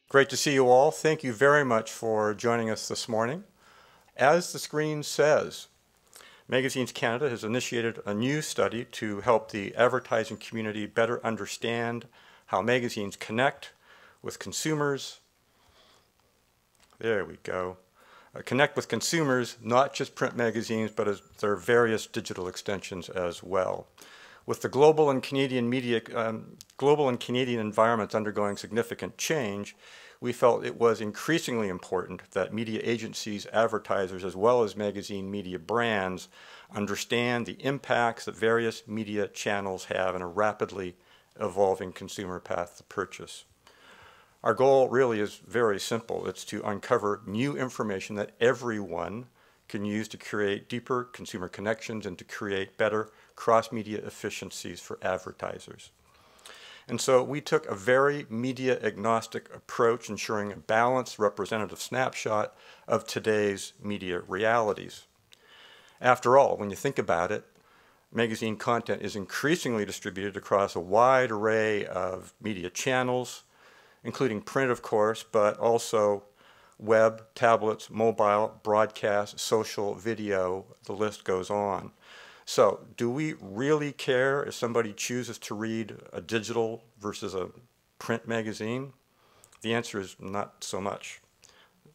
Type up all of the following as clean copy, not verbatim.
Great to see you all. Thank you very much for joining us this morning. As the screen says, Magazines Canada has initiated a new study to help the advertising community better understand how magazines connect with consumers. There we go. Connect with consumers, not just print magazines, but as their various digital extensions as well. With the global and Canadian environments undergoing significant change, we felt it was increasingly important that media agencies, advertisers, as well as magazine media brands understand the impacts that various media channels have in a rapidly evolving consumer path to purchase. Our goal really is very simple. It's to uncover new information that everyone can use to create deeper consumer connections and to create better cross-media efficiencies for advertisers. And so we took a very media-agnostic approach, ensuring a balanced, representative snapshot of today's media realities. After all, when you think about it, magazine content is increasingly distributed across a wide array of media channels, including print, of course, but also web, tablets, mobile, broadcast, social, video, the list goes on. So, do we really care if somebody chooses to read a digital versus a print magazine? The answer is not so much.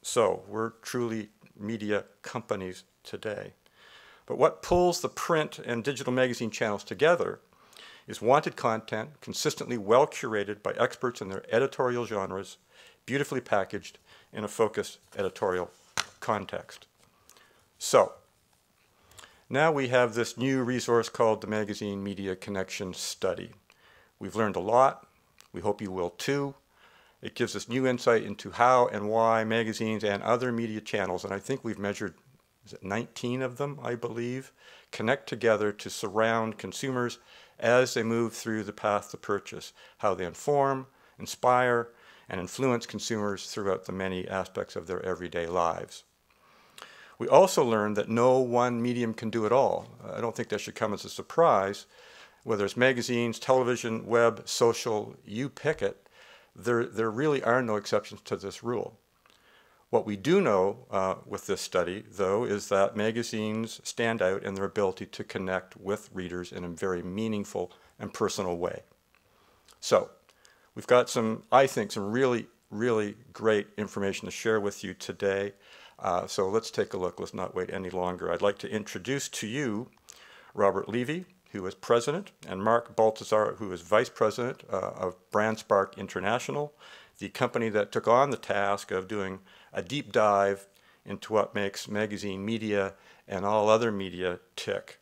So, we're truly media companies today. But what pulls the print and digital magazine channels together is wanted content consistently well curated by experts in their editorial genres, beautifully packaged in a focused editorial context. So, now we have this new resource called the Magazine Media Connection Study. We've learned a lot. We hope you will too. It gives us new insight into how and why magazines and other media channels, and I think we've measured 19 of them, I believe, connect together to surround consumers as they move through the path to purchase, how they inform, inspire, and influence consumers throughout the many aspects of their everyday lives. We also learned that no one medium can do it all. I don't think that should come as a surprise. Whether it's magazines, television, web, social, you pick it, there really are no exceptions to this rule. What we do know with this study, though, is that magazines stand out in their ability to connect with readers in a very meaningful and personal way. So, we've got some, I think, some really, really great information to share with you today. So let's take a look. Let's not wait any longer. I'd like to introduce to you Robert Levy, who is president, and Mark Baltazar, who is vice president of BrandSpark International, the company that took on the task of doing a deep dive into what makes magazine media and all other media tick.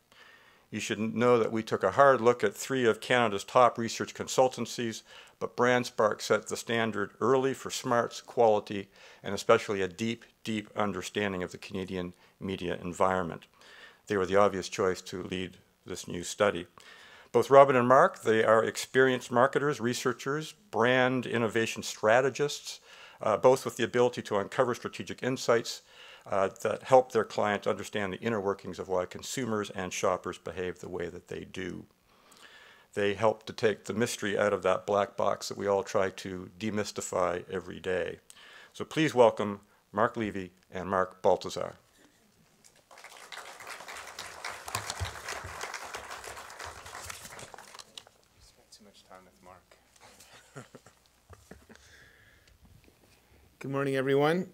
You should know that we took a hard look at 3 of Canada's top research consultancies, but BrandSpark set the standard early for smarts, quality, and especially a deep, deep understanding of the Canadian media environment. They were the obvious choice to lead this new study. Both Robin and Mark, they are experienced marketers, researchers, brand innovation strategists, both with the ability to uncover strategic insights that help their clients understand the inner workings of why consumers and shoppers behave the way that they do. They help to take the mystery out of that black box that we all try to demystify every day. So please welcome Mark Levy and Mark Baltazar. Too much time with Mark. Good morning, everyone.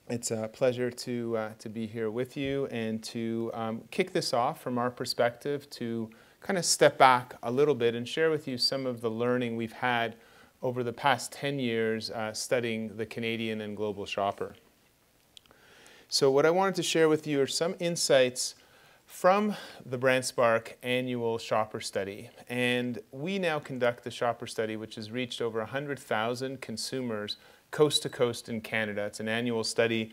It's a pleasure to be here with you and to kick this off from our perspective, to kind of step back a little bit and share with you some of the learning we've had over the past 10 years studying the Canadian and global shopper. So what I wanted to share with you are some insights from the BrandSpark annual shopper study. And we now conduct the shopper study, which has reached over 100,000 consumers coast to coast in Canada. It's an annual study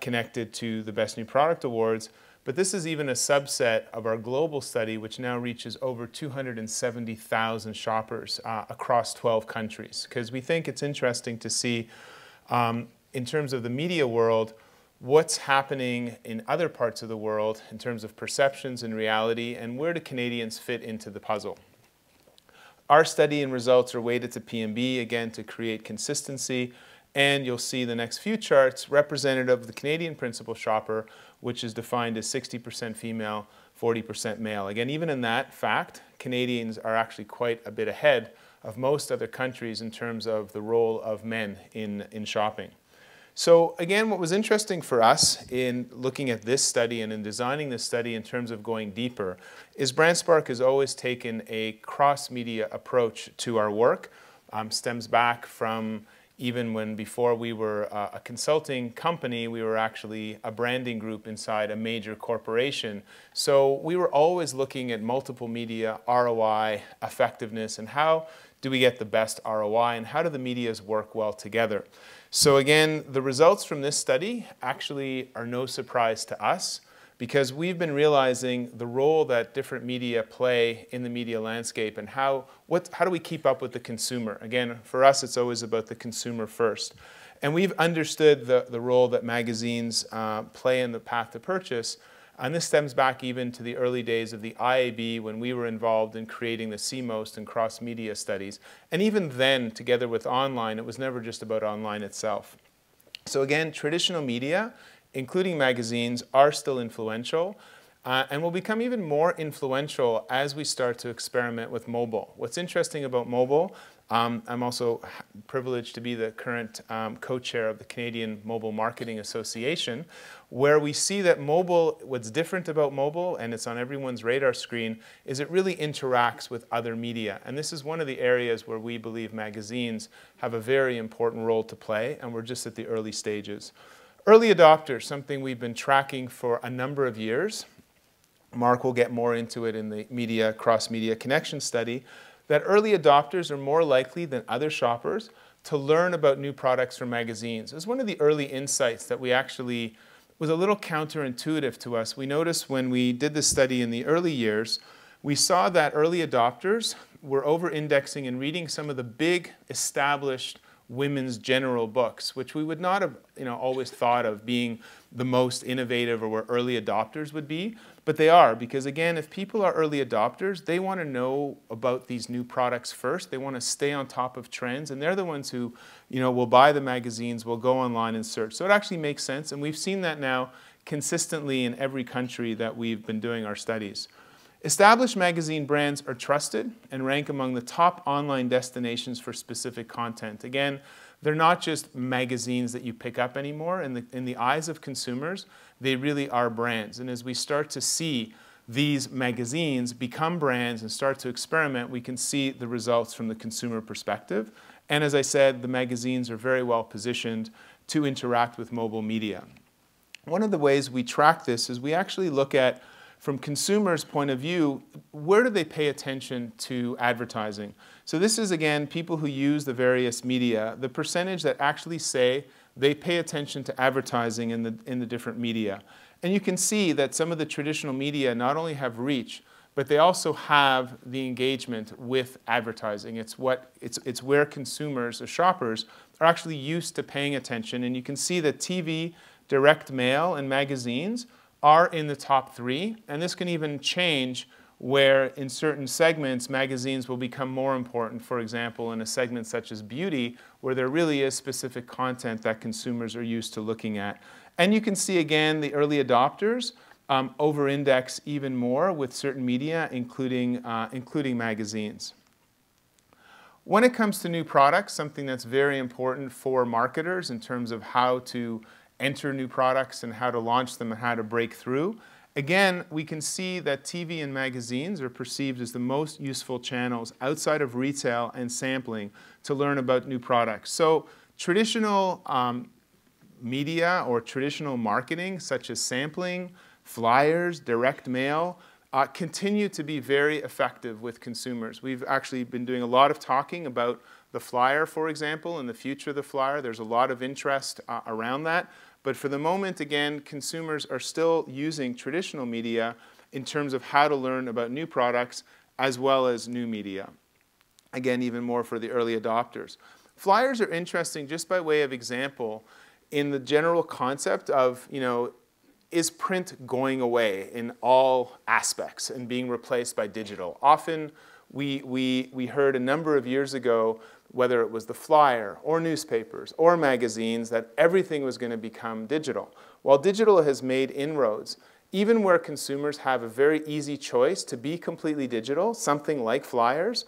connected to the Best New Product Awards. But this is even a subset of our global study, which now reaches over 270,000 shoppers across 12 countries. Because we think it's interesting to see, in terms of the media world, what's happening in other parts of the world in terms of perceptions and reality, and where do Canadians fit into the puzzle. Our study and results are weighted to P&B, again, to create consistency, and you'll see the next few charts representative of the Canadian principal shopper, which is defined as 60% female, 40% male. Again, even in that fact, Canadians are actually quite a bit ahead of most other countries in terms of the role of men in shopping. So again, what was interesting for us in looking at this study and in designing this study in terms of going deeper is BrandSpark has always taken a cross-media approach to our work. Stems back from even when before we were a consulting company, we were actually a branding group inside a major corporation. So we were always looking at multiple media, ROI, effectiveness, and how do we get the best ROI and how do the medias work well together. So again, the results from this study actually are no surprise to us because we've been realizing the role that different media play in the media landscape and how do we keep up with the consumer. Again, for us, it's always about the consumer first. And we've understood the role that magazines play in the path to purchase. And this stems back even to the early days of the IAB when we were involved in creating the CMOST and cross-media studies. And even then, together with online, it was never just about online itself. So again, traditional media, including magazines, are still influential and will become even more influential as we start to experiment with mobile. What's interesting about mobile, I'm also privileged to be the current co-chair of the Canadian Mobile Marketing Association, where we see that mobile, what's different about mobile, and it's on everyone's radar screen, is it really interacts with other media. And this is one of the areas where we believe magazines have a very important role to play, and we're just at the early stages. Early adopters, something we've been tracking for a number of years. Mark will get more into it in the media, cross-media connection study, that early adopters are more likely than other shoppers to learn about new products from magazines. It was one of the early insights that we actually was a little counterintuitive to us. We noticed when we did this study in the early years, we saw that early adopters were over-indexing and reading some of the big established women's general books, which we would not have always thought of being the most innovative or where early adopters would be. But they are, because again, if people are early adopters, they want to know about these new products first. They want to stay on top of trends, and they're the ones who will buy the magazines, will go online and search. So it actually makes sense, and we've seen that now consistently in every country that we've been doing our studies. Established magazine brands are trusted and rank among the top online destinations for specific content. Again, they're not just magazines that you pick up anymore. In the eyes of consumers, they really are brands. And as we start to see these magazines become brands and start to experiment, we can see the results from the consumer perspective. And as I said, the magazines are very well positioned to interact with mobile media. One of the ways we track this is we actually look at, from consumers' point of view, where do they pay attention to advertising? So this is, again, people who use the various media, the percentage that actually say they pay attention to advertising in the different media. And you can see that some of the traditional media not only have reach, but they also have the engagement with advertising. It's where consumers or shoppers are actually used to paying attention. And you can see that TV, direct mail, and magazines are in the top 3, and this can even change where in certain segments magazines will become more important, for example in a segment such as beauty, where there really is specific content that consumers are used to looking at. And you can see again the early adopters over-index even more with certain media, including magazines. When it comes to new products, something that's very important for marketers in terms of how to enter new products and how to launch them and how to break through. Again, we can see that TV and magazines are perceived as the most useful channels outside of retail and sampling to learn about new products. So traditional media or traditional marketing, such as sampling, flyers, direct mail, continue to be very effective with consumers. We've actually been doing a lot of talking about the flyer, for example, and the future of the flyer. There's a lot of interest around that. But for the moment, again, consumers are still using traditional media in terms of how to learn about new products as well as new media. Again, even more for the early adopters. Flyers are interesting just by way of example. in the general concept of, is print going away in all aspects and being replaced by digital? Often we heard a number of years ago, whether it was the flyer or newspapers or magazines, that everything was going to become digital. While digital has made inroads, even where consumers have a very easy choice to be completely digital, something like flyers,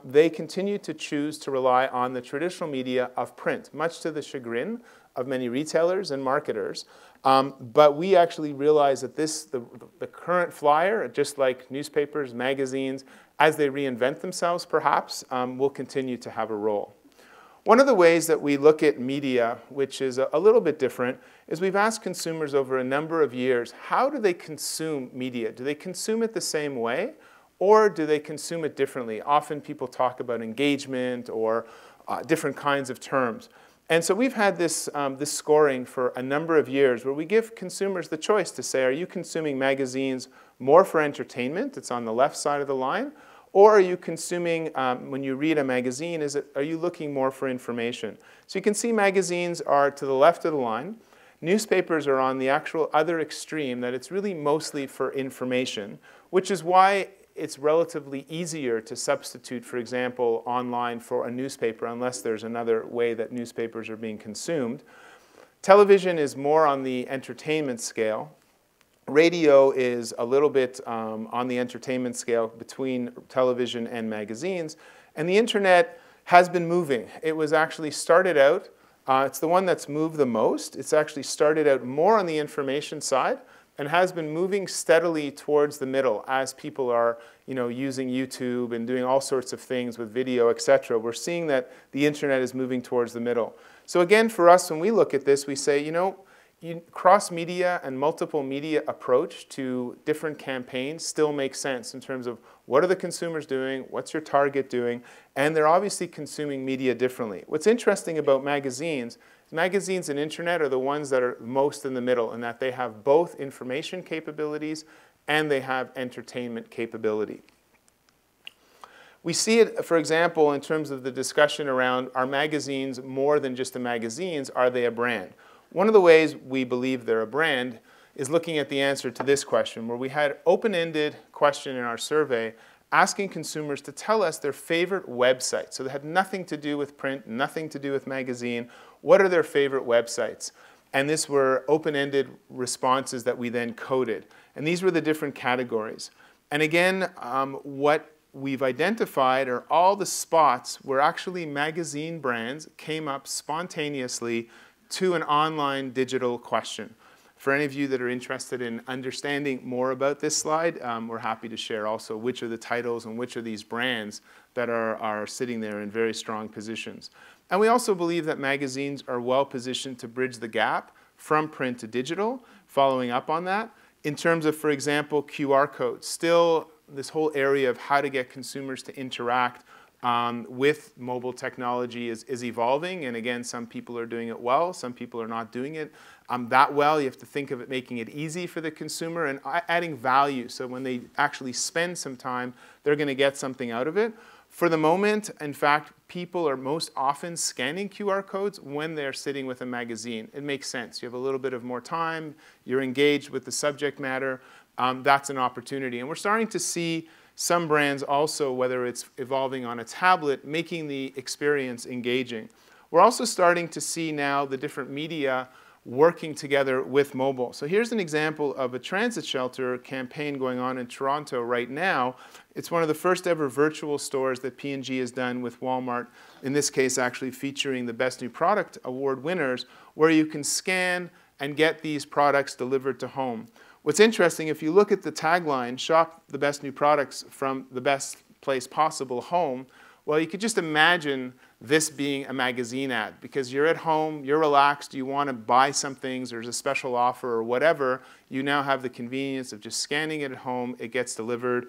they continue to choose to rely on the traditional media of print, much to the chagrin of many retailers and marketers. But we actually realize that the current flyer, just like newspapers, magazines, as they reinvent themselves perhaps, will continue to have a role. One of the ways that we look at media, which is a little bit different, is we've asked consumers over a number of years, how do they consume media? Do they consume it the same way, or do they consume it differently? Often people talk about engagement or different kinds of terms. And so we've had this scoring for a number of years where we give consumers the choice to say, are you consuming magazines more for entertainment? It's on the left side of the line. Or are you consuming, when you read a magazine, are you looking more for information? So you can see magazines are to the left of the line. Newspapers are on the actual other extreme, that it's really mostly for information, which is why it's relatively easier to substitute, for example, online for a newspaper, unless there's another way that newspapers are being consumed. Television is more on the entertainment scale. Radio is a little bit on the entertainment scale between television and magazines. And the internet has been moving. It was actually started out, it's the one that's moved the most. It's actually started out more on the information side and has been moving steadily towards the middle as people are using YouTube and doing all sorts of things with video, etc. We're seeing that the internet is moving towards the middle. So again, for us, when we look at this, we say, cross-media and multiple media approach to different campaigns still makes sense in terms of what are the consumers doing, what's your target doing, and they're obviously consuming media differently. What's interesting about magazines and internet are the ones that are most in the middle, in that they have both information capabilities and they have entertainment capability. We see it, for example, in terms of the discussion around, are magazines more than just the magazines? Are they a brand? One of the ways we believe they're a brand is looking at the answer to this question, where we had an open-ended question in our survey asking consumers to tell us their favorite websites. So they had nothing to do with print, nothing to do with magazine. What are their favorite websites? And these were open-ended responses that we then coded. And these were the different categories. And again, what we've identified are all the spots where actually magazine brands came up spontaneously to an online digital question. For any of you that are interested in understanding more about this slide, we're happy to share also which are the titles and which are these brands that are sitting there in very strong positions. And we also believe that magazines are well positioned to bridge the gap from print to digital, following up on that. In terms of, for example, QR codes, still this whole area of how to get consumers to interact with mobile technology is evolving, and again, some people are doing it well, some people are not doing it that well. You have to think of it making it easy for the consumer and adding value, so when they actually spend some time, they're going to get something out of it. For the moment, in fact, people are most often scanning QR codes when they're sitting with a magazine. It makes sense. You have a little bit of more time, you're engaged with the subject matter, that's an opportunity. And we're starting to see some brands also, whether it's evolving on a tablet, making the experience engaging. We're also starting to see now the different media working together with mobile. So here's an example of a transit shelter campaign going on in Toronto right now. It's one of the first ever virtual stores that P&G has done with Walmart, in this case actually featuring the Best New Product Award winners, where you can scan and get these products delivered to home. What's interesting, if you look at the tagline, shop the best new products from the best place possible, home, well, you could just imagine this being a magazine ad, because you're at home, you're relaxed, you want to buy some things, there's a special offer or whatever, you now have the convenience of just scanning it at home, it gets delivered,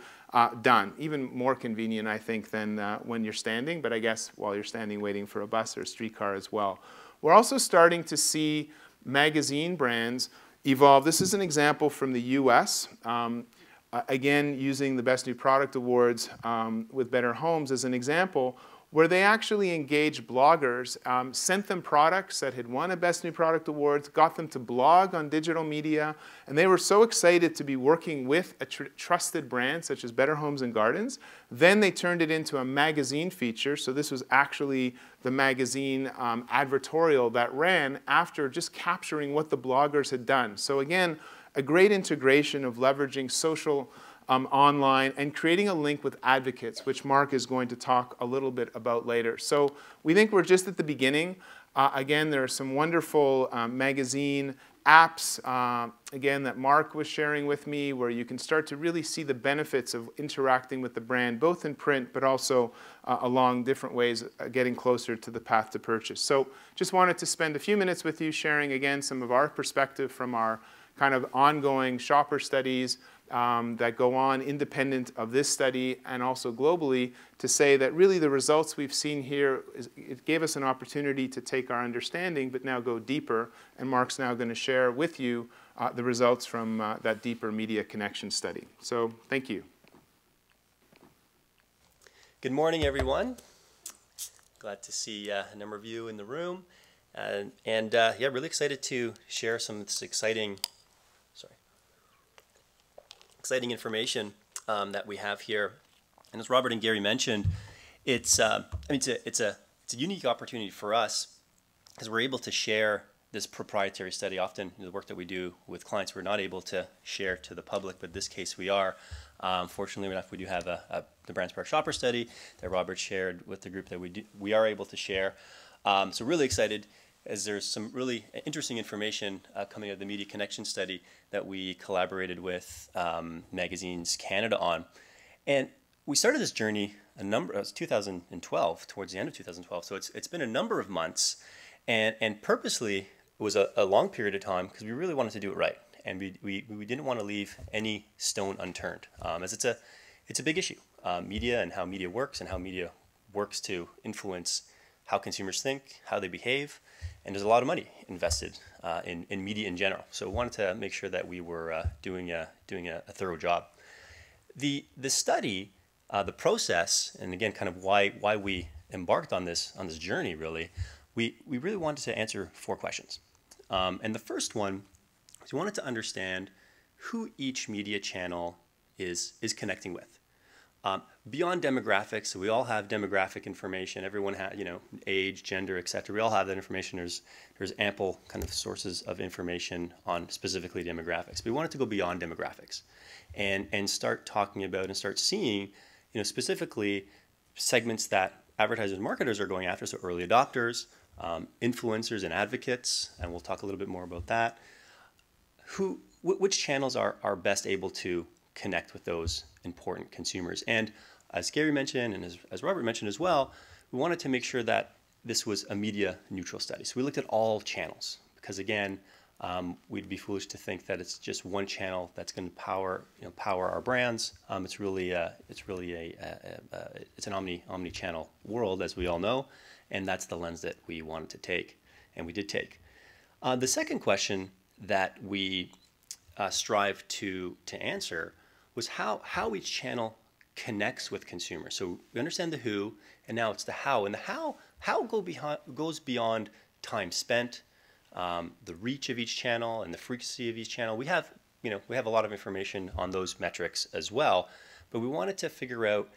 done. Even more convenient, I think, than when you're standing, but I guess while you're standing waiting for a bus or a streetcar as well. We're also starting to see magazine brands evolve. This is an example from the US. Again, using the Best New Product Awards with Better Homes as an example, where they actually engaged bloggers, sent them products that had won a Best New Product Awards, got them to blog on digital media, and they were so excited to be working with a trusted brand such as Better Homes and Gardens. Then they turned it into a magazine feature, so this was actually the magazine advertorial that ran after just capturing what the bloggers had done. So again, a great integration of leveraging social online and creating a link with advocates, which Mark is going to talk a little bit about later. So we think we're just at the beginning. Again, there are some wonderful magazine apps, again, that Mark was sharing with me, where you can start to really see the benefits of interacting with the brand, both in print, but also along different ways, getting closer to the path to purchase. So just wanted to spend a few minutes with you sharing, again, some of our perspective from our kind of ongoing shopper studies that go on independent of this study and also globally, to say that really the results we've seen here, it gave us an opportunity to take our understanding but now go deeper, and Mark's now going to share with you the results from that deeper media connection study. So thank you. Good morning, everyone. Glad to see a number of you in the room, and yeah, really excited to share some of this exciting information that we have here. And as Robert and Gary mentioned, it's a unique opportunity for us, because we're able to share this proprietary study. Often the work that we do with clients we're not able to share to the public, but in this case we are. Fortunately enough, we do have the BrandSpark Shopper study that Robert shared with the group that we are able to share. So really excited, as there's some really interesting information coming out of the Media Connection study that we collaborated with Magazines Canada on. And we started this journey it was 2012, towards the end of 2012, so it's been a number of months, and purposely it was a long period of time, because we really wanted to do it right, and we didn't want to leave any stone unturned, as it's a big issue, media and how media works, and how media works to influence how consumers think, how they behave, and there's a lot of money invested in media in general. So we wanted to make sure that we were doing a thorough job. The study, the process, and again, kind of why we embarked on this journey, really, we really wanted to answer 4 questions. And the first one is we wanted to understand who each media channel is connecting with. Beyond demographics, so we all have demographic information. Everyone has, age, gender, etc. We all have that information. There's ample kind of sources of information on specifically demographics. But we wanted to go beyond demographics, and start talking about and start seeing, specifically segments that advertisers and marketers are going after. So early adopters, influencers, and advocates, and we'll talk a little bit more about that. Which channels are best able to connect with those important consumers? And as Gary mentioned, and as Robert mentioned as well, we wanted to make sure that this was a media neutral study. So we looked at all channels, because again, we'd be foolish to think that it's just one channel that's going to power our brands. It's an omni-channel world, as we all know, and that's the lens that we wanted to take, and we did take. The second question that we strive to answer was how each channel connects with consumers. So we understand the who, and now it's the how. And the how goes beyond time spent, the reach of each channel, and the frequency of each channel. We have a lot of information on those metrics as well, but we wanted to figure out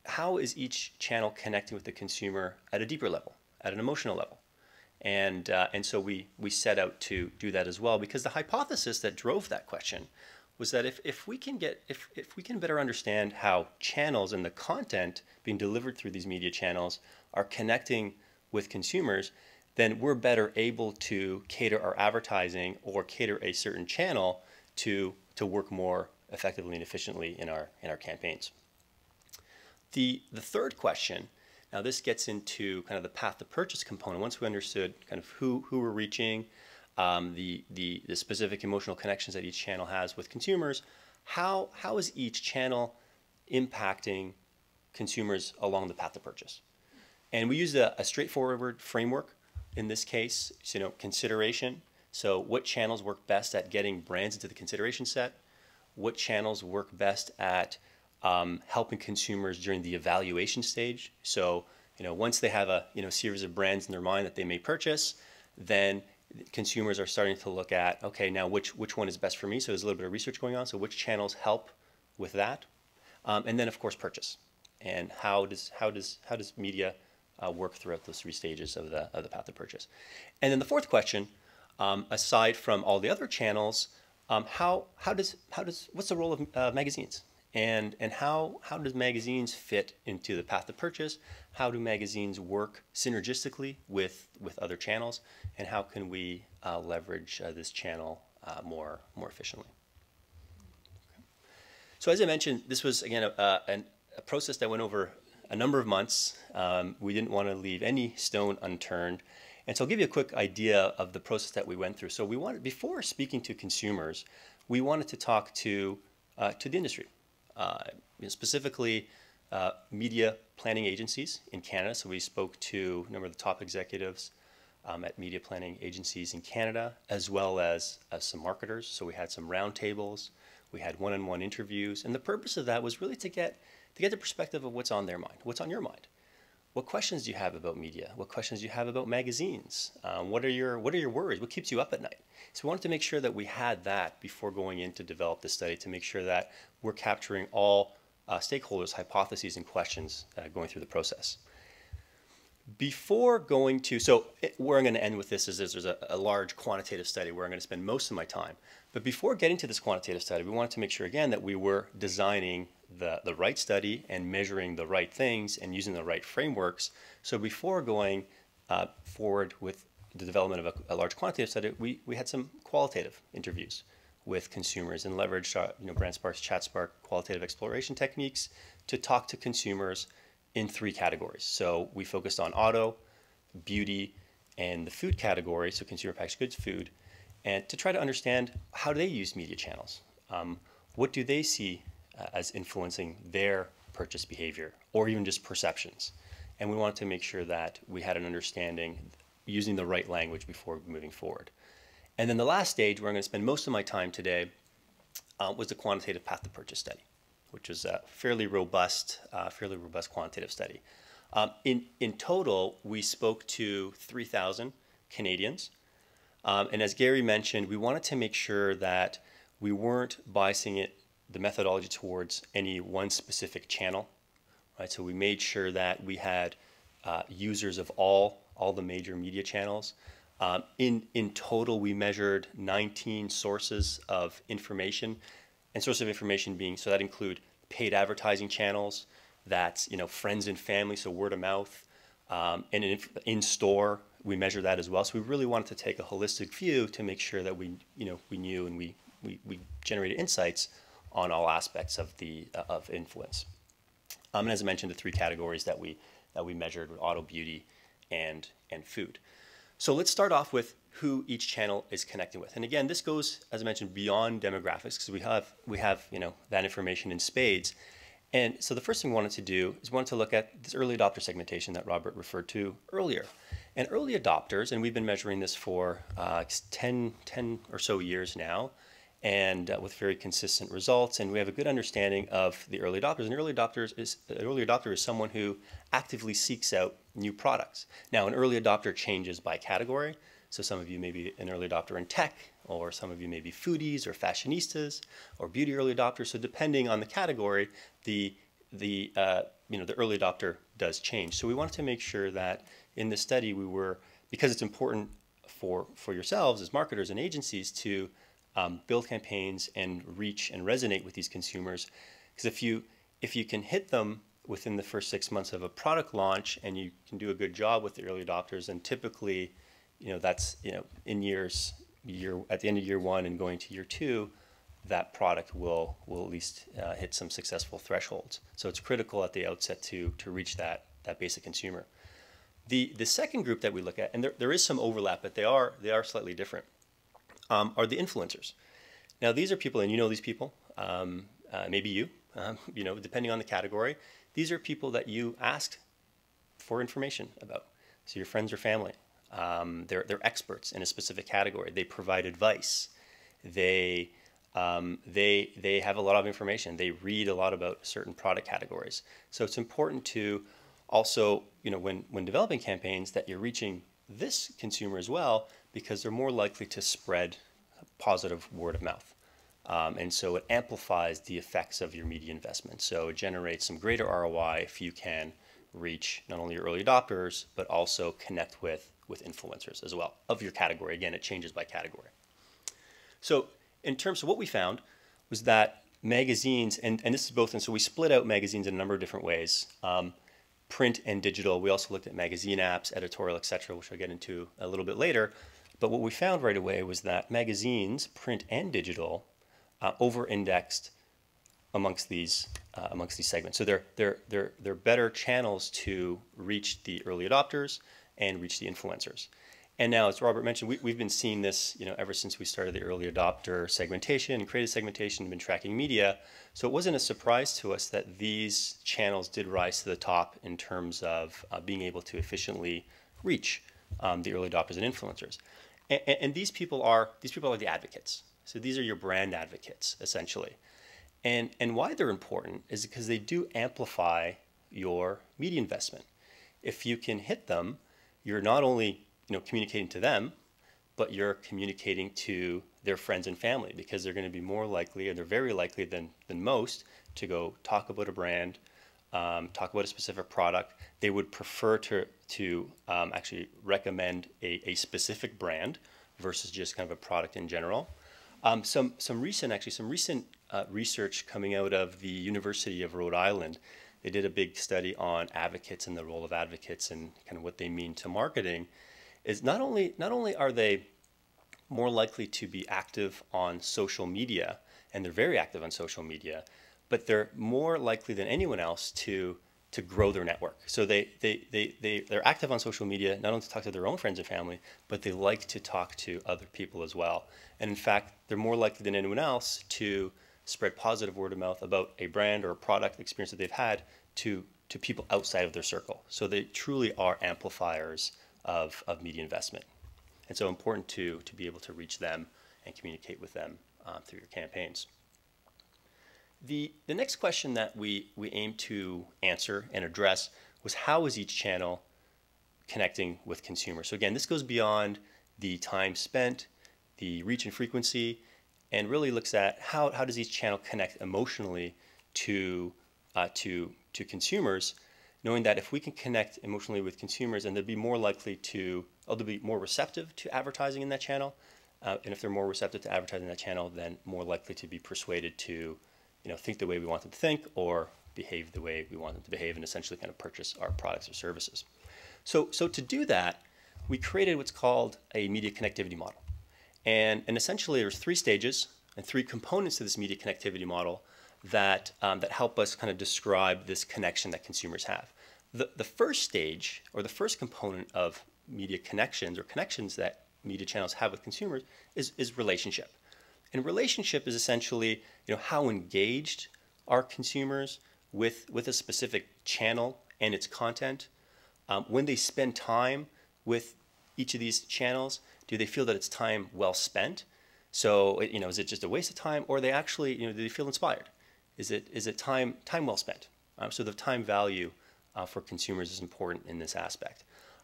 how is each channel connecting with the consumer at a deeper level, at an emotional level. And so we set out to do that as well, because the hypothesis that drove that question was that if we can better understand how channels and the content being delivered through these media channels are connecting with consumers, then we're better able to cater our advertising or cater a certain channel to work more effectively and efficiently in our campaigns. The third question, now this gets into kind of the path to purchase component. Once we understood kind of who we're reaching, the specific emotional connections that each channel has with consumers, how is each channel impacting consumers along the path to purchase? And we used a straightforward framework in this case, consideration. So what channels work best at getting brands into the consideration set? What channels work best at helping consumers during the evaluation stage? So Once they have a series of brands in their mind that they may purchase, then consumers are starting to look at, okay, now which one is best for me? So there's a little bit of research going on. So which channels help with that? And then of course purchase. And how does media work throughout those three stages of the path of purchase? And then the fourth question, aside from all the other channels, what's the role of magazines? And how does magazines fit into the path of purchase? How do magazines work synergistically with other channels? And how can we leverage this channel more efficiently? Okay. So as I mentioned, this was, again, a process that went over a number of months. We didn't want to leave any stone unturned. And so I'll give you a quick idea of the process that we went through. So before speaking to consumers, we wanted to talk to the industry. Specifically media planning agencies in Canada. So we spoke to a number of the top executives at media planning agencies in Canada, as well as some marketers. So we had some roundtables, we had one-on-one interviews, and the purpose of that was really to get the perspective of what's on their mind, what's on your mind. What questions do you have about media? What questions do you have about magazines? What are your worries? What keeps you up at night? So we wanted to make sure that we had that before going in to develop the study, to make sure that we're capturing all stakeholders' hypotheses and questions going through the process. Before going to, where I'm going to end with this is there's a large quantitative study where I'm going to spend most of my time. But before getting to this quantitative study, we wanted to make sure, again, that we were designing the right study and measuring the right things and using the right frameworks. So before going forward with the development of a large quantitative study, we had some qualitative interviews with consumers and leveraged BrandSpark's ChatSpark qualitative exploration techniques to talk to consumers in three categories. So we focused on auto, beauty, and the food category, so consumer packaged goods, food, and to try to understand how do they use media channels. What do they see as influencing their purchase behavior or even just perceptions? And we wanted to make sure that we had an understanding using the right language before moving forward. And then the last stage, where I'm going to spend most of my time today, was the quantitative path to purchase study, which is a fairly robust quantitative study. In total, we spoke to 3,000 Canadians. And as Gary mentioned, we wanted to make sure that we weren't biasing the methodology towards any one specific channel, right? So we made sure that we had users of all the major media channels. In total, we measured 19 sources of information, and sources of information being, so that include paid advertising channels, that's friends and family, so word of mouth, and in store we measure that as well. So we really wanted to take a holistic view to make sure that we knew and we generated insights on all aspects of influence. And as I mentioned, the three categories that we measured were auto, beauty, and food. So let's start off with who each channel is connecting with. And again, this goes, as I mentioned, beyond demographics, because we have that information in spades. And so the first thing we wanted to do is look at this early adopter segmentation that Robert referred to earlier. And early adopters, and we've been measuring this for 10 or so years now, and with very consistent results, and we have a good understanding of the early adopters. And early adopter is someone who actively seeks out new products. Now, an early adopter changes by category. So some of you may be an early adopter in tech, or some of you may be foodies or fashionistas or beauty early adopters. So depending on the category, the early adopter does change. So we wanted to make sure that in the study because it's important for yourselves as marketers and agencies to build campaigns and reach and resonate with these consumers. Because if you can hit them within the first 6 months of a product launch and you can do a good job with the early adopters, and typically that's in at the end of year one and going to year two, that product will at least hit some successful thresholds. So it's critical at the outset to reach that basic consumer. The second group that we look at, and there is some overlap, but they are slightly different, are the influencers. Now these are people, and you know these people, maybe you, depending on the category. These are people that you ask for information about. So your friends or family. They're experts in a specific category. They provide advice. They have a lot of information. They read a lot about certain product categories. So it's important to also when developing campaigns, that you're reaching this consumer as well, because they're more likely to spread positive word of mouth. And so it amplifies the effects of your media investment. So it generates some greater ROI if you can reach not only your early adopters, but also connect with influencers as well of your category. Again, it changes by category. So in terms of what we found was that magazines, and this is both, and so we split out magazines in a number of different ways, print and digital. We also looked at magazine apps, editorial, etc., which I'll get into a little bit later. But what we found right away was that magazines, print and digital, over-indexed amongst these segments. So they're better channels to reach the early adopters and reach the influencers. And now, as Robert mentioned, we've been seeing this, ever since we started the early adopter segmentation and creative segmentation and been tracking media. So it wasn't a surprise to us that these channels did rise to the top in terms of being able to efficiently reach the early adopters and influencers. And these people are the advocates. So these are your brand advocates, essentially. And why they're important is because they do amplify your media investment. If you can hit them, you're not only communicating to them, but you're communicating to their friends and family, because they're going to be more likely, and they're very likely than most, to go talk about a brand, talk about a specific product. They would prefer to actually recommend a specific brand versus just kind of a product in general. Some recent research coming out of the University of Rhode Island. They did a big study on advocates and the role of advocates and kind of what they mean to marketing. Is not only are they more likely to be active on social media, and they're very active on social media, but they're more likely than anyone else to grow their network. So they're active on social media, not only to talk to their own friends and family, but they like to talk to other people as well. And in fact, they're more likely than anyone else to spread positive word of mouth about a brand or a product experience that they've had to people outside of their circle. So they truly are amplifiers of media investment. And so important to be able to reach them and communicate with them through your campaigns. The next question that we aim to answer and address was, how is each channel connecting with consumers? So again, this goes beyond the time spent, the reach and frequency, and really looks at how does each channel connect emotionally to consumers, knowing that if we can connect emotionally with consumers, and they'll be more receptive to advertising in that channel, and if they're more receptive to advertising in that channel, then more likely to be persuaded to think the way we want them to think, or behave the way we want them to behave, and essentially kind of purchase our products or services. So to do that, we created what's called a media connectivity model. And essentially there's 3 stages and 3 components to this media connectivity model that help us kind of describe this connection that consumers have. The first stage, or the first component of media connections, or connections that media channels have with consumers, is relationship. And relationship is essentially, how engaged are consumers with a specific channel and its content. When they spend time with each of these channels, do they feel that it's time well spent? So, is it just a waste of time, or they actually, do they feel inspired? Is it time well spent? So the time value for consumers is important in this aspect.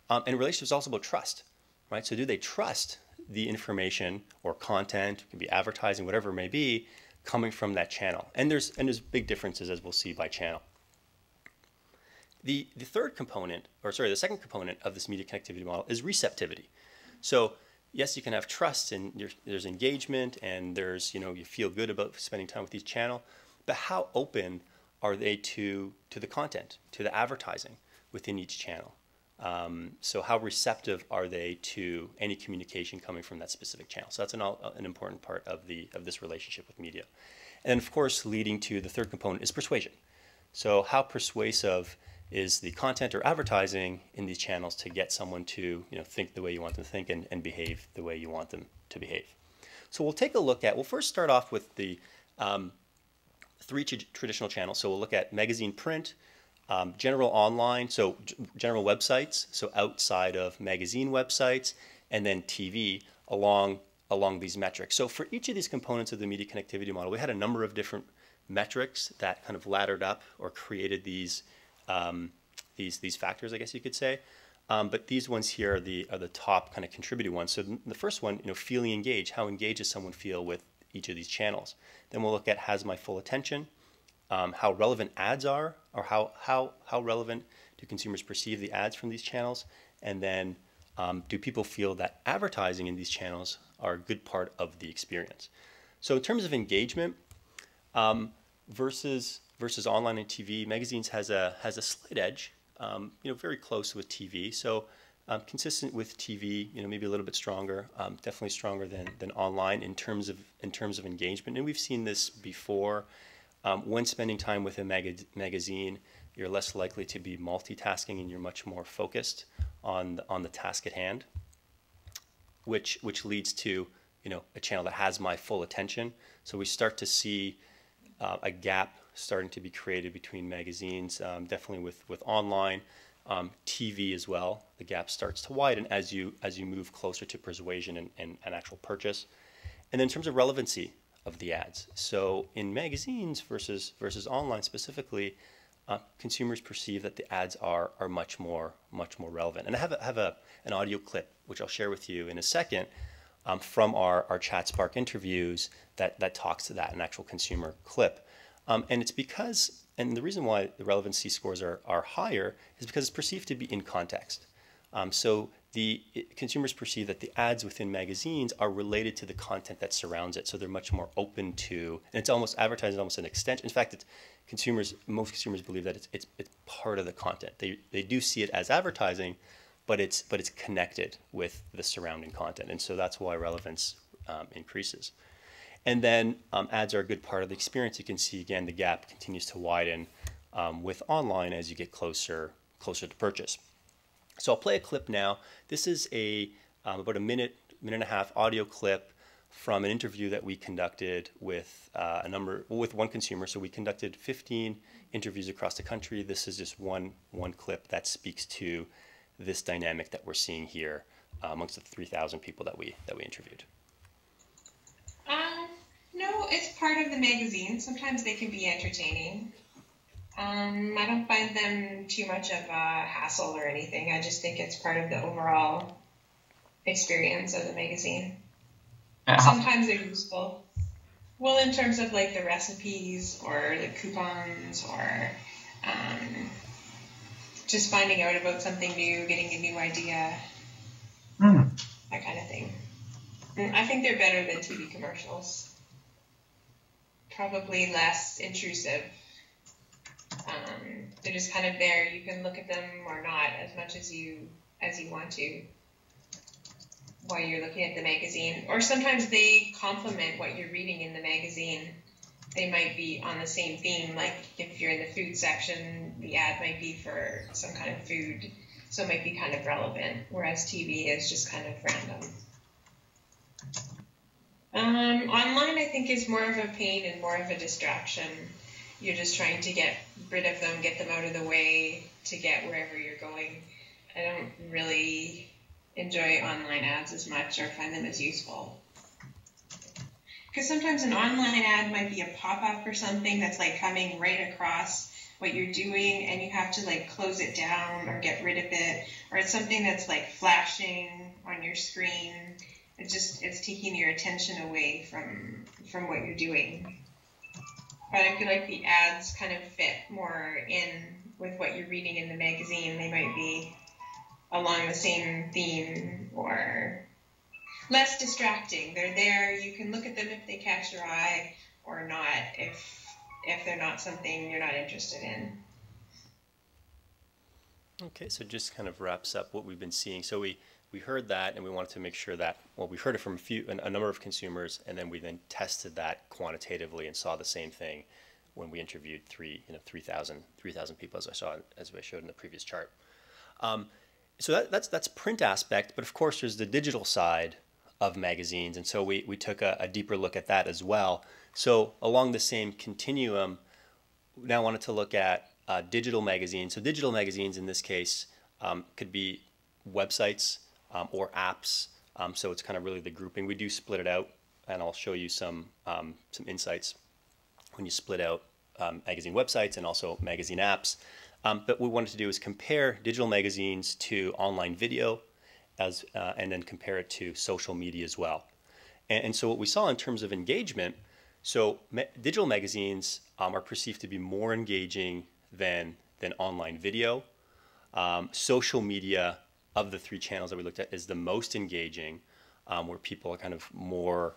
And relationship is also about trust, right? So do they trust the information or content, it can be advertising, whatever it may be, coming from that channel? And there's big differences, as we'll see, by channel. The second component of this media connectivity model is receptivity. So yes, you can have trust, and there's engagement, and there's, you feel good about spending time with each channel, but how open are they to the content, to the advertising within each channel? So how receptive are they to any communication coming from that specific channel? So that's an important part of this relationship with media. And of course, leading to the third component is persuasion. So how persuasive is the content or advertising in these channels to get someone to think the way you want them to think and behave the way you want them to behave? So we'll take a look at, we'll first start off with the 3 traditional channels. So we'll look at magazine print, general online, so general websites, so outside of magazine websites, and then TV along these metrics. So for each of these components of the media connectivity model, we had a number of different metrics that kind of laddered up or created these these factors, I guess you could say. But these ones here are the top kind of contributing ones. So the first one, feeling engaged. How engaged does someone feel with each of these channels? Then we'll look at has my full attention, how relevant ads are, or how relevant do consumers perceive the ads from these channels, and then do people feel that advertising in these channels are a good part of the experience? So in terms of engagement, versus online and TV, magazines has a slight edge. Very close with TV. So consistent with TV, maybe a little bit stronger, definitely stronger than online in terms of engagement. And we've seen this before. When spending time with a magazine, you're less likely to be multitasking and you're much more focused on the task at hand, which leads to a channel that has my full attention. So we start to see a gap starting to be created between magazines, definitely with online, TV as well. The gap starts to widen as you move closer to persuasion and actual purchase. And then in terms of relevancy of the ads, so in magazines versus online specifically, consumers perceive that the ads are much more relevant. And I have an audio clip which I'll share with you in a second from our ChatSpark interviews that talks to that, an actual consumer clip. And it's because, and the reason why the relevancy scores are higher is because it's perceived to be in context. So consumers perceive that the ads within magazines are related to the content that surrounds it. So they're much more open to, and it's almost advertising, almost an extension. In fact, most consumers believe that it's part of the content. They do see it as advertising, but it's connected with the surrounding content. And so that's why relevance increases. And then ads are a good part of the experience. You can see, again, the gap continues to widen with online as you get closer to purchase. So I'll play a clip now. This is about a minute and a half audio clip from an interview that we conducted with one consumer. So we conducted 15 interviews across the country. This is just one clip that speaks to this dynamic that we're seeing here amongst the 3,000 people that we interviewed. No, it's part of the magazine. Sometimes they can be entertaining. I don't find them too much of a hassle or anything. I just think it's part of the overall experience of the magazine. Sometimes they're useful. Well, in terms of like the recipes or the coupons or just finding out about something new, getting a new idea, that kind of thing. I think they're better than TV commercials. Probably less intrusive. They're just kind of there. You can look at them or not as much as you want to while you're looking at the magazine. Or sometimes they complement what you're reading in the magazine. They might be on the same theme. Like if you're in the food section, the ad might be for some kind of food, so it might be kind of relevant. Whereas TV is just kind of random. Online, I think, is more of a pain and more of a distraction. You're just trying to get rid of them, get them out of the way to get wherever you're going. I don't really enjoy online ads as much or find them as useful. Because sometimes an online ad might be a pop-up or something that's like coming right across what you're doing and you have to like close it down or get rid of it. Or it's something that's like flashing on your screen. It's taking your attention away from what you're doing. But I feel like the ads kind of fit more in with what you're reading in the magazine. They might be along the same theme or less distracting. They're there. You can look at them if they catch your eye or not if they're not something you're not interested in. Okay, so just kind of wraps up what we've been seeing. So we heard that, and we wanted to make sure that, well, we heard it from a number of consumers, and then we tested that quantitatively and saw the same thing when we interviewed 3,000 people, as I showed in the previous chart. So that's print aspect, but of course there's the digital side of magazines, and so we took a deeper look at that as well. So along the same continuum, we now wanted to look at digital magazines. So digital magazines in this case could be websites or apps. So it's kind of really the grouping. We do split it out, and I'll show you some insights when you split out magazine websites and also magazine apps. But what we wanted to do is compare digital magazines to online video and then compare it to social media as well. And so what we saw in terms of engagement, so digital magazines are perceived to be more engaging than online video. Social media, of the three channels that we looked at, is the most engaging, where people are kind of more,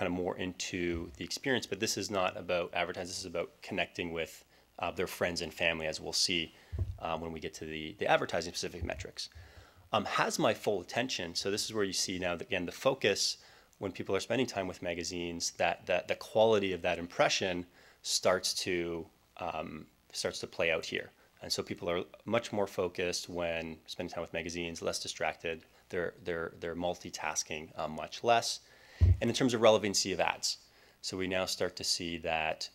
more into the experience. But this is not about advertising. This is about connecting with their friends and family, as we'll see when we get to the advertising specific metrics. Has my full attention. So this is where you see now, again, the focus when people are spending time with magazines, that the quality of that impression starts to play out here. And so people are much more focused when spending time with magazines, less distracted. They're multitasking much less. And in terms of relevancy of ads, so we now start to see that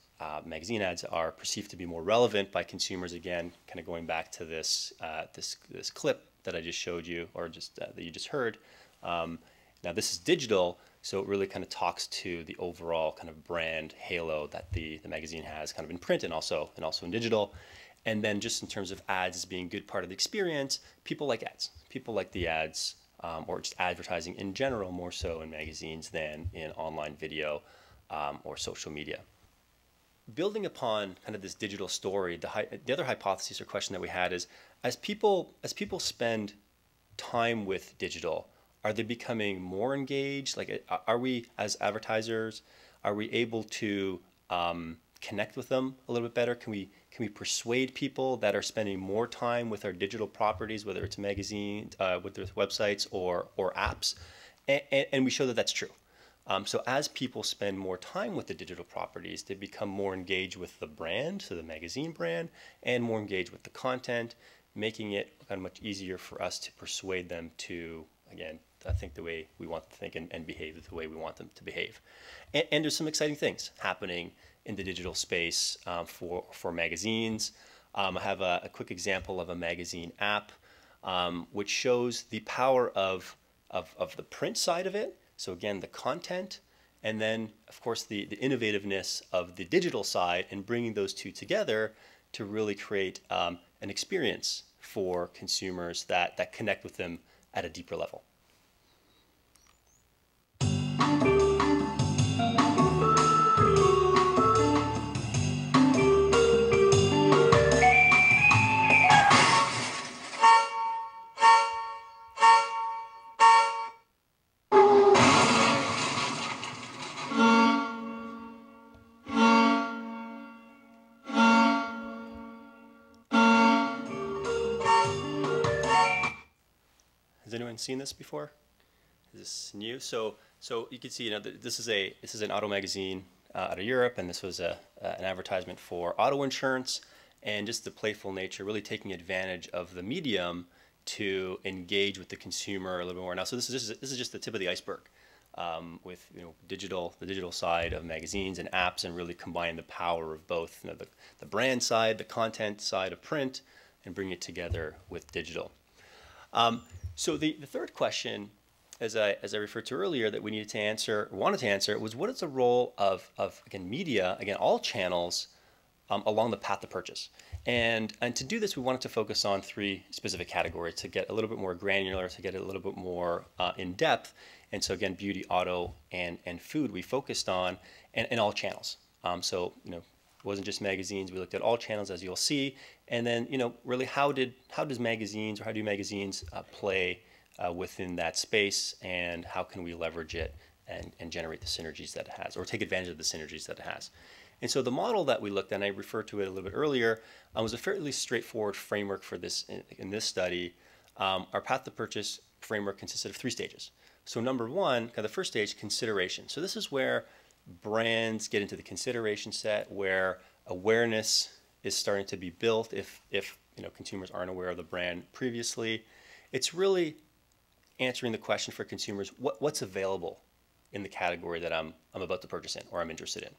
magazine ads are perceived to be more relevant by consumers. Again, kind of going back to this this clip that I just showed you, or just that you just heard. Now this is digital, so it really kind of talks to the overall kind of brand halo that the magazine has, kind of in print and also in digital. And then just in terms of ads as being a good part of the experience, people like ads. People like the ads, or just advertising in general, more so in magazines than in online video or social media. Building upon kind of this digital story, the other hypothesis or question that we had is, as people spend time with digital, are they becoming more engaged? Like, are we, as advertisers, are we able to connect with them a little bit better? Can we persuade people that are spending more time with our digital properties, whether it's magazines, with their websites or apps? And we show that that's true. So as people spend more time with the digital properties, they become more engaged with the brand, so the magazine brand, and more engaged with the content, making it kind of much easier for us to persuade them to, again, I think the way we want to think and behave the way we want them to behave. And there's some exciting things happening in the digital space for magazines. I have a quick example of a magazine app which shows the power of the print side of it. So again, the content, and then of course the innovativeness of the digital side, and bringing those two together to really create an experience for consumers that connect with them at a deeper level. Has anyone seen this before? Is this new? So you can see, this is an auto magazine out of Europe, and this was an advertisement for auto insurance, and just the playful nature, really taking advantage of the medium to engage with the consumer a little bit more. Now, so this is just the tip of the iceberg, with the digital side of magazines and apps, and really combine the power of both, the brand side, the content side of print, and bring it together with digital. So the third question, as I referred to earlier, that we wanted to answer, was what is the role of again, media, again, all channels, along the path to purchase. And to do this, we wanted to focus on three specific categories to get a little bit more granular, to get a little bit more in depth. And so again, beauty, auto, and food we focused on, and all channels. So it wasn't just magazines. We looked at all channels, as you'll see, and then really how do magazines play within that space, and how can we leverage it and generate the synergies that it has, or take advantage of the synergies that it has. And so the model that we looked at, and I referred to it a little bit earlier, was a fairly straightforward framework for this in this study. Our path to purchase framework consisted of 3 stages. So number one, kind of the first stage, consideration. So this is where brands get into the consideration set, where awareness is starting to be built if consumers aren't aware of the brand previously. It's really answering the question for consumers, what's available in the category that I'm about to purchase in, or I'm interested in.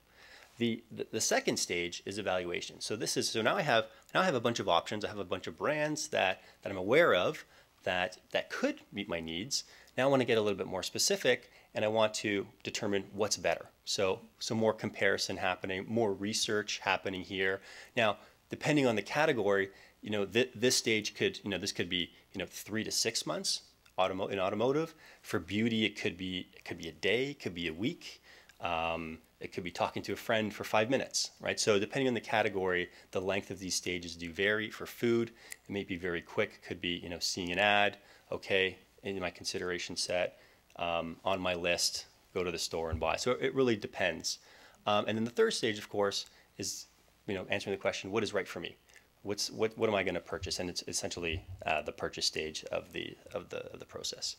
The second stage is evaluation. So now I have a bunch of options. I have a bunch of brands that I'm aware of that could meet my needs. Now I want to get a little bit more specific, and I want to determine what's better. So more comparison happening, more research happening here. Now, depending on the category, this stage could, this could be, 3 to 6 months in automotive. For beauty, it could be a day, it could be a week. It could be talking to a friend for 5 minutes, right? So depending on the category, the length of these stages do vary. For food, it may be very quick. It could be, seeing an ad, okay, in my consideration set, on my list, go to the store and buy. So it really depends. And then the third stage, of course, is, answering the question, what is right for me? What am I going to purchase? And it's essentially the purchase stage of the process.